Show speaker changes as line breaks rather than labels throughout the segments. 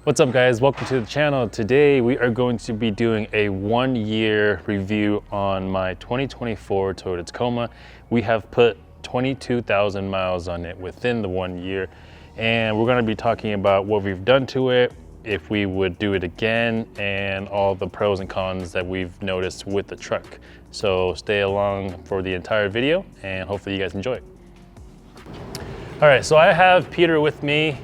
What's up guys, welcome to the channel. Today we are going to be doing a 1-year review on my 2024 Toyota Tacoma. We have put 22,000 miles on it within the 1 year, and we're going to be talking about what we've done to it, if we would do it again, and all the pros and cons that we've noticed with the truck. So stay along for the entire video and hopefully you guys enjoy it. All right, so I have Peter with me.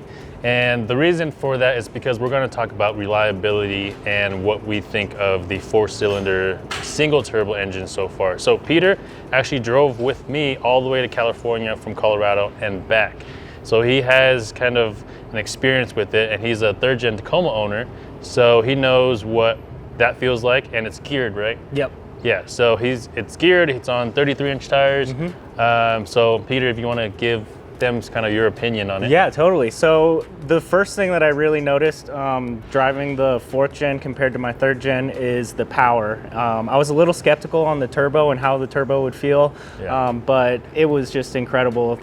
And the reason for that is because we're going to talk about reliability and what we think of the 4-cylinder single turbo engine so far. So Peter actually drove with me all the way to California from Colorado and back. So he has kind of an experience with it, and he's a 3rd Gen Tacoma owner. So he knows what that feels like, and it's geared, right?
Yep.
Yeah, so it's geared, it's on 33-inch tires. So Peter, if you want to give them kind of your opinion on it.
Yeah, totally. So the first thing that I really noticed driving the 4th gen compared to my 3rd gen is the power. I was a little skeptical on the turbo and how the turbo would feel, but it was just incredible.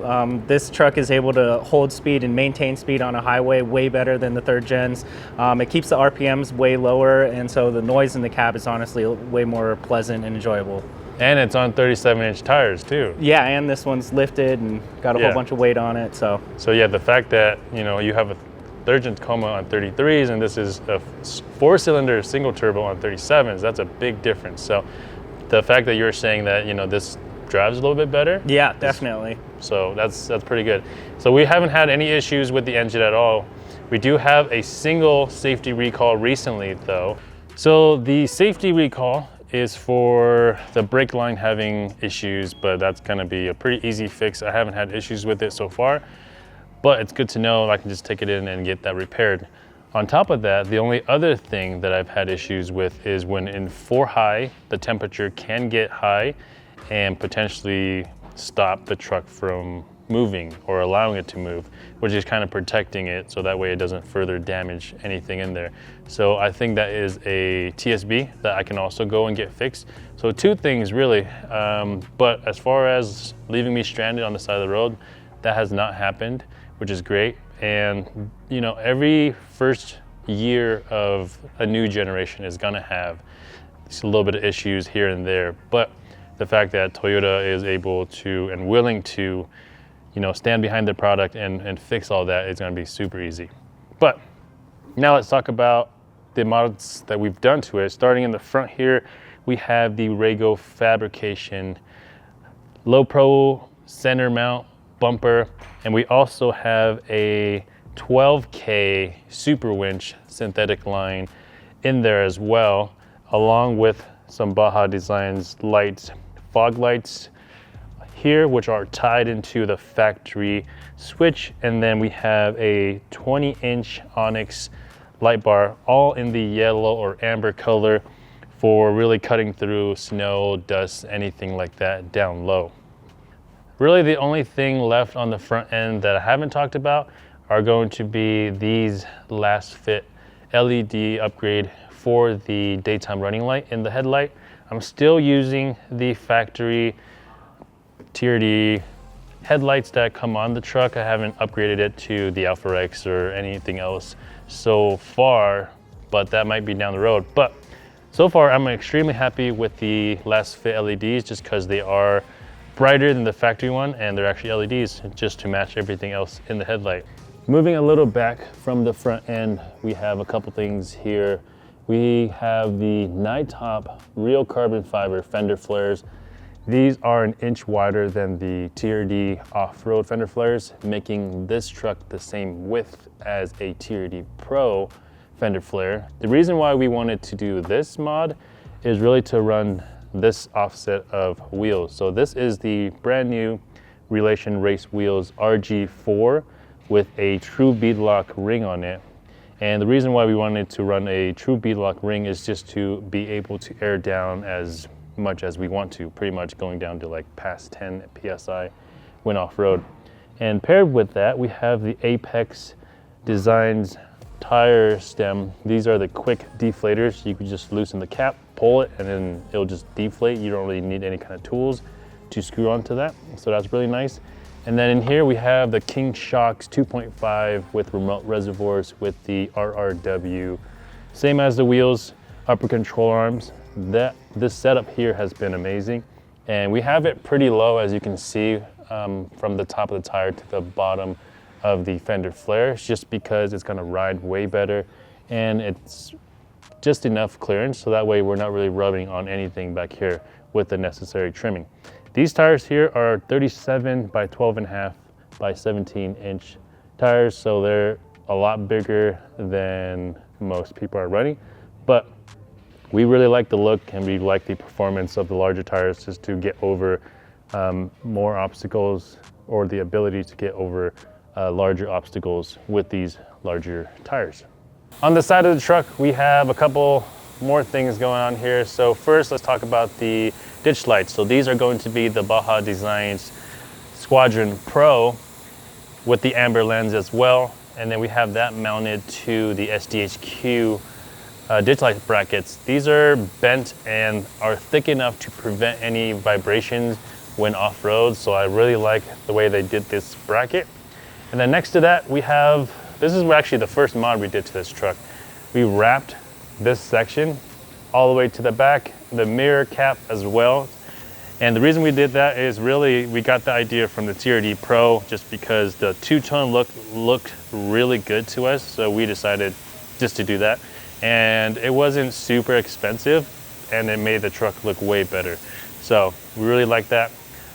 This truck is able to hold speed and maintain speed on a highway way better than the 3rd gens. It keeps the RPMs way lower, and so the noise in the cab is honestly way more pleasant and enjoyable.
And it's on 37-inch tires too.
Yeah, and this one's lifted and got a whole bunch of weight on it. So
yeah, the fact that you have a 3rd Gen Tacoma on 33s and this is a 4-cylinder single turbo on 37s, that's a big difference. So the fact that you're saying that this drives a little bit better.
Yeah, definitely.
So that's pretty good. So we haven't had any issues with the engine at all. We do have a single safety recall recently though. So the safety recall is for the brake line having issues, but that's going to be a pretty easy fix. I haven't had issues with it so far, but it's good to know I can just take it in and get that repaired. On top of that, the only other thing that I've had issues with is when in 4 high, the temperature can get high and potentially stop the truck from moving or allowing it to move, which is kind of protecting it so that way it doesn't further damage anything in there. So I think that is a TSB that I can also go and get fixed. So 2 things really, but as far as leaving me stranded on the side of the road, that has not happened, which is great. And every first year of a new generation is gonna have just a little bit of issues here and there, but the fact that Toyota is able to and willing to stand behind their product and fix all that is going to be super easy. But now let's talk about the mods that we've done to it. Starting in the front here, we have the Rego fabrication low pro center mount bumper, and we also have a 12K super winch synthetic line in there as well, along with some Baja Designs lights, fog lights here, which are tied into the factory switch, and then we have a 20-inch Onyx light bar, all in the yellow or amber color for really cutting through snow, dust, anything like that down low. Really the only thing left on the front end that I haven't talked about are going to be these last fit LED upgrade for the daytime running light in the headlight. I'm still using the factory TRD headlights that come on the truck. I haven't upgraded it to the Alpha X or anything else so far, but that might be down the road. But so far I'm extremely happy with the last fit LEDs just because they are brighter than the factory one, and they're actually LEDs just to match everything else in the headlight. Moving a little back from the front end, we have a couple things here. We have the Night Top real carbon fiber fender flares. These are an inch wider than the TRD off-road fender flares, making this truck the same width as a TRD Pro fender flare. The reason why we wanted to do this mod is really to run this offset of wheels. So this is the brand new Relation Race Wheels RG4 with a true beadlock ring on it. And the reason why we wanted to run a true beadlock ring is just to be able to air down as much as we want to, pretty much going down to like past 10 PSI when off-road. And paired with that, we have the Apex Designs tire stem. These are the quick deflators. You can just loosen the cap, pull it, and then it'll just deflate. You don't really need any kind of tools to screw onto that. So that's really nice. And then in here we have the King Shocks 2.5 with remote reservoirs with the RRW. Same as the wheels, upper control arms. This setup here has been amazing. And we have it pretty low, as you can see, from the top of the tire to the bottom of the fender flares, just because it's gonna ride way better. And it's just enough clearance, so that way we're not really rubbing on anything back here with the necessary trimming. These tires here are 37 by 12.5 by 17-inch tires, so they're a lot bigger than most people are running, but we really like the look and we like the performance of the larger tires just to get over more obstacles, or the ability to get over larger obstacles with these larger tires. On the side of the truck, we have a couple more things going on here. So first, let's talk about the ditch lights. So these are going to be the Baja Designs Squadron Pro with the amber lens as well. And then we have that mounted to the SDHQ ditch light brackets. These are bent and are thick enough to prevent any vibrations when off-road. So I really like the way they did this bracket. And then next to that, we have, this is actually the first mod we did to this truck. We wrapped this section all the way to the back, the mirror cap as well. And the reason we did that is really we got the idea from the TRD Pro, just because the two-tone look looked really good to us. So we decided just to do that. And it wasn't super expensive and it made the truck look way better. So we really like that.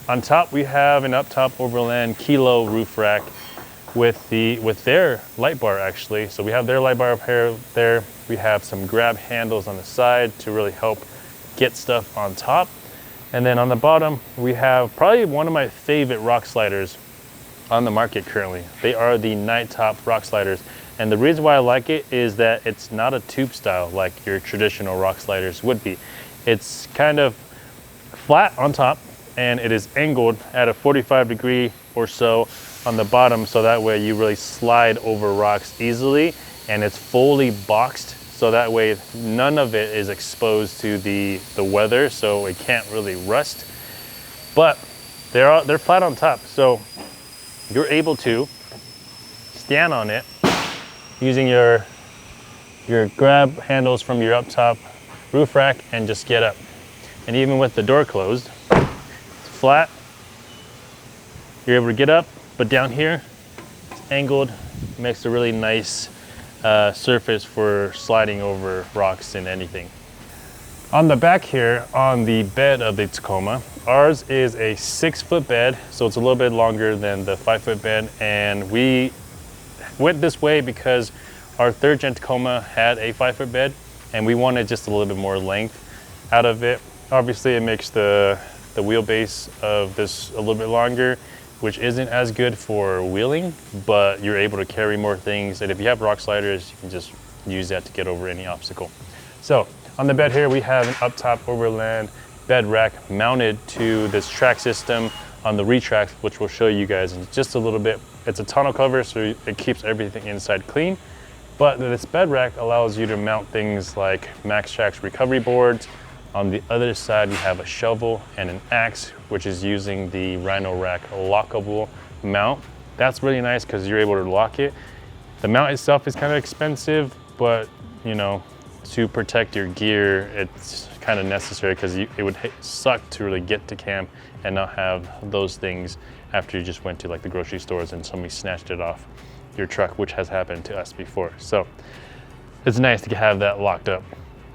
On top, we have an up-top Overland Kilo roof rack with their light bar actually. So we have their light bar up here, there. We have some grab handles on the side to really help get stuff on top. And then on the bottom, we have probably one of my favorite rock sliders on the market currently. They are the Night Top rock sliders. And the reason why I like it is that it's not a tube style like your traditional rock sliders would be. It's kind of flat on top and it is angled at a 45 degree or so on the bottom, so that way you really slide over rocks easily, and it's fully boxed, so that way none of it is exposed to the weather, so it can't really rust. But they're flat on top, so you're able to stand on it using your grab handles from your up top roof rack and just get up. And even with the door closed, it's flat, you're able to get up. But down here, it's angled, makes a really nice surface for sliding over rocks and anything. On the back here, on the bed of the Tacoma, ours is a 6-foot bed, so it's a little bit longer than the 5-foot bed. And we went this way because our third Gen Tacoma had a 5-foot bed, and we wanted just a little bit more length out of it. Obviously, it makes the wheelbase of this a little bit longer, which isn't as good for wheeling, but you're able to carry more things. And if you have rock sliders, you can just use that to get over any obstacle. So on the bed here, we have an up-top Overland bed rack mounted to this track system on the retract, which we'll show you guys in just a little bit. It's a tonneau cover, so it keeps everything inside clean. But this bed rack allows you to mount things like MaxTrax recovery boards. On the other side, we have a shovel and an axe, which is using the Rhino Rack lockable mount. That's really nice because you're able to lock it. The mount itself is kind of expensive, but you know, to protect your gear, it's kind of necessary because it would suck to really get to camp and not have those things after you just went to like the grocery stores and somebody snatched it off your truck, which has happened to us before. So it's nice to have that locked up.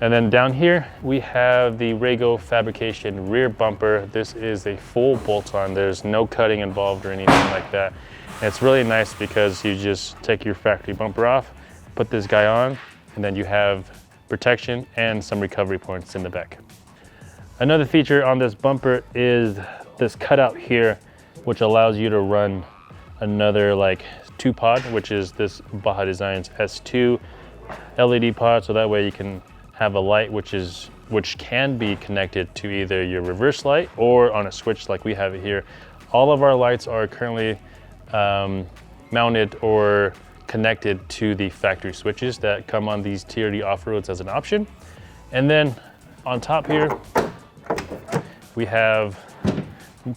And then down here, we have the Rego Fabrication rear bumper. This is a full bolt-on. There's no cutting involved or anything like that. And it's really nice because you just take your factory bumper off, put this guy on, and then you have protection and some recovery points in the back. Another feature on this bumper is this cutout here, which allows you to run another like 2-pod, which is this Baja Designs S2 LED pod, so that way you can have a light which can be connected to either your reverse light or on a switch like we have it here. All of our lights are currently mounted or connected to the factory switches that come on these TRD off-roads as an option. And then on top here, we have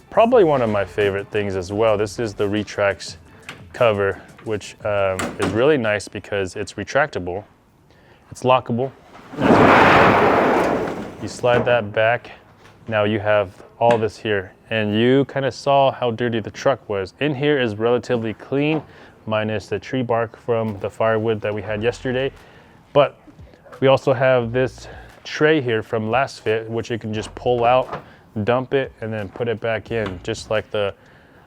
probably one of my favorite things as well. This is the Retrax cover, which is really nice because it's retractable, it's lockable. You slide that back, now you have all this here, and you kind of saw how dirty the truck was. In here is relatively clean, minus the tree bark from the firewood that we had yesterday. But we also have this tray here from Last Fit, which you can just pull out, dump it, and then put it back in, just like the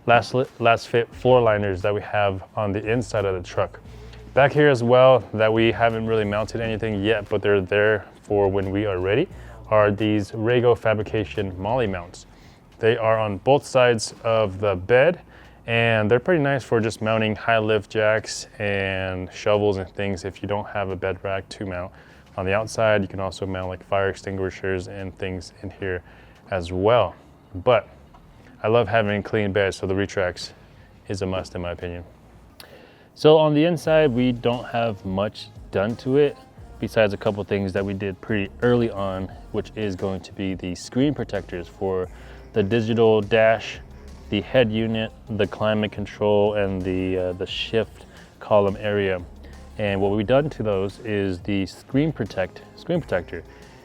Last Fit floor liners that we have on the inside of the truck. Back here as well, that we haven't really mounted anything yet, but they're there for when we are ready, are these Rego Fabrication Molly mounts. They are on both sides of the bed, and they're pretty nice for just mounting high lift jacks and shovels and things if you don't have a bed rack to mount. On the outside, you can also mount like fire extinguishers and things in here as well. But I love having clean beds, so the Retrax is a must in my opinion. So on the inside, we don't have much done to it, besides a couple things that we did pretty early on, which is going to be the screen protectors for the digital dash, the head unit, the climate control, and the shift column area. And what we've done to those is the screen protector.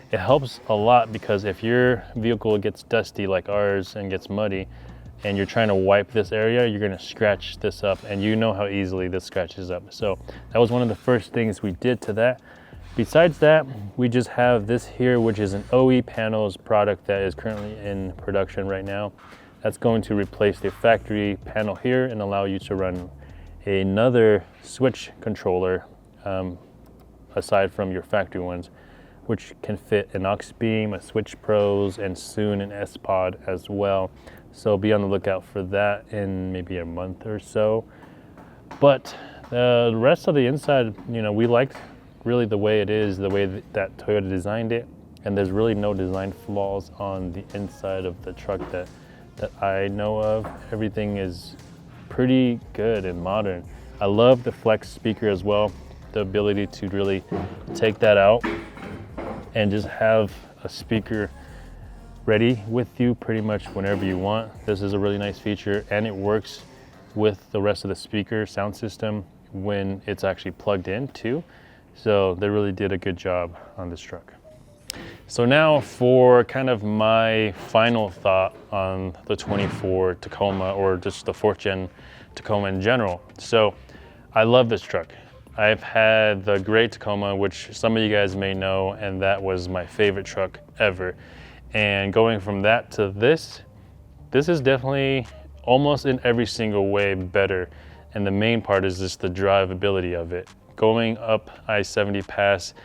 It helps a lot because if your vehicle gets dusty like ours and gets muddy, and you're trying to wipe this area, you're gonna scratch this up, and you know how easily this scratches up. So that was one of the first things we did to that. Besides that, we just have this here, which is an OE panels product that is currently in production right now. That's going to replace the factory panel here and allow you to run another switch controller aside from your factory ones, which can fit an aux beam, a Switch Pros, and soon an S-Pod as well. So be on the lookout for that in maybe a month or so. But the rest of the inside, you know, we liked really the way it is, the way that Toyota designed it, and there's really no design flaws on the inside of the truck that I know of. Everything is pretty good and modern. I love the flex speaker as well, the ability to really take that out and just have a speaker ready with you pretty much whenever you want. This is a really nice feature, and it works with the rest of the speaker sound system when it's actually plugged in too. So they really did a good job on this truck. So now for kind of my final thought on the 24 Tacoma, or just the 4th gen Tacoma in general. So I love this truck. I've had the gray Tacoma, which some of you guys may know, and that was my favorite truck ever. And going from that to this is definitely almost in every single way better. And the main part is just the drivability of it. Going up I-70 pass,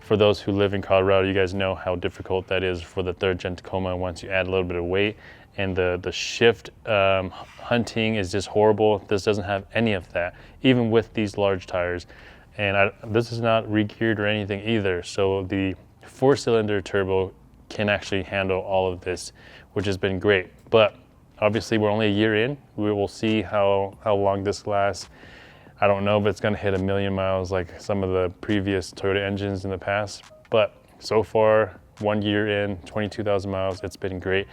for those who live in Colorado, you guys know how difficult that is for the 3rd gen Tacoma once you add a little bit of weight. And the shift hunting is just horrible. This doesn't have any of that, even with these large tires. And this is not re-geared or anything either. So the 4-cylinder turbo can actually handle all of this, which has been great. But obviously we're only a year in. We will see how long this lasts. I don't know if it's gonna hit 1 million miles like some of the previous Toyota engines in the past, but so far, 1 year in, 22,000 miles, it's been great.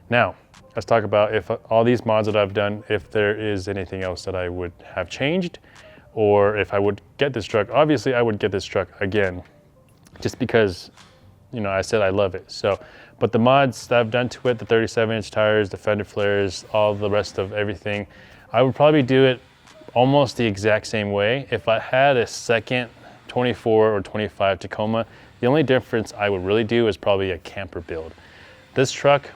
Now, let's talk about if all these mods that I've done, if there is anything else that I would have changed, or if I would get this truck. Obviously I would get this truck again, just because, you know, I said I love it. So, but the mods that I've done to it, the 37-inch tires, the fender flares, all the rest of everything, I would probably do it almost the exact same way. If I had a second 24 or 25 Tacoma, the only difference I would really do is probably a camper build. This truck,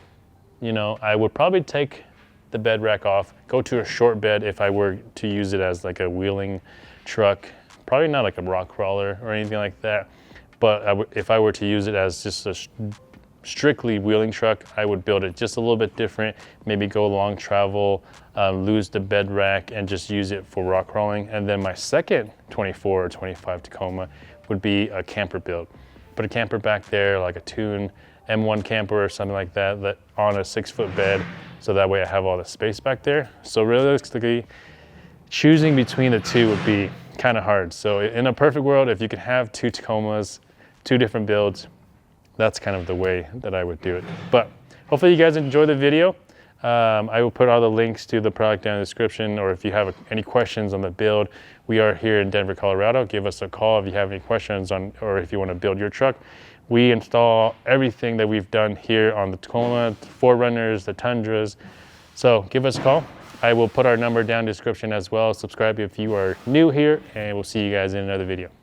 you know, I would probably take the bed rack off, go to a short bed if I were to use it as like a wheeling truck, probably not like a rock crawler or anything like that. But if I were to use it as just a strictly wheeling truck, I would build it just a little bit different, maybe go long travel, lose the bed rack and just use it for rock crawling. And then my second 24 or 25 Tacoma would be a camper build. Put a camper back there, like a Tune M1 camper or something like that on a 6-foot bed, so that way I have all the space back there. So realistically, choosing between the two would be kind of hard. So in a perfect world, if you could have 2 Tacomas, 2 different builds, that's kind of the way that I would do it. But hopefully you guys enjoy the video. I will put all the links to the product down in the description, or if you have any questions on the build, we are here in Denver, Colorado. Give us a call if you have any questions on, or if you want to build your truck. We install everything that we've done here on the Tacoma, 4Runners, the Tundras. So give us a call. I will put our number down in the description as well. Subscribe if you are new here, and we'll see you guys in another video.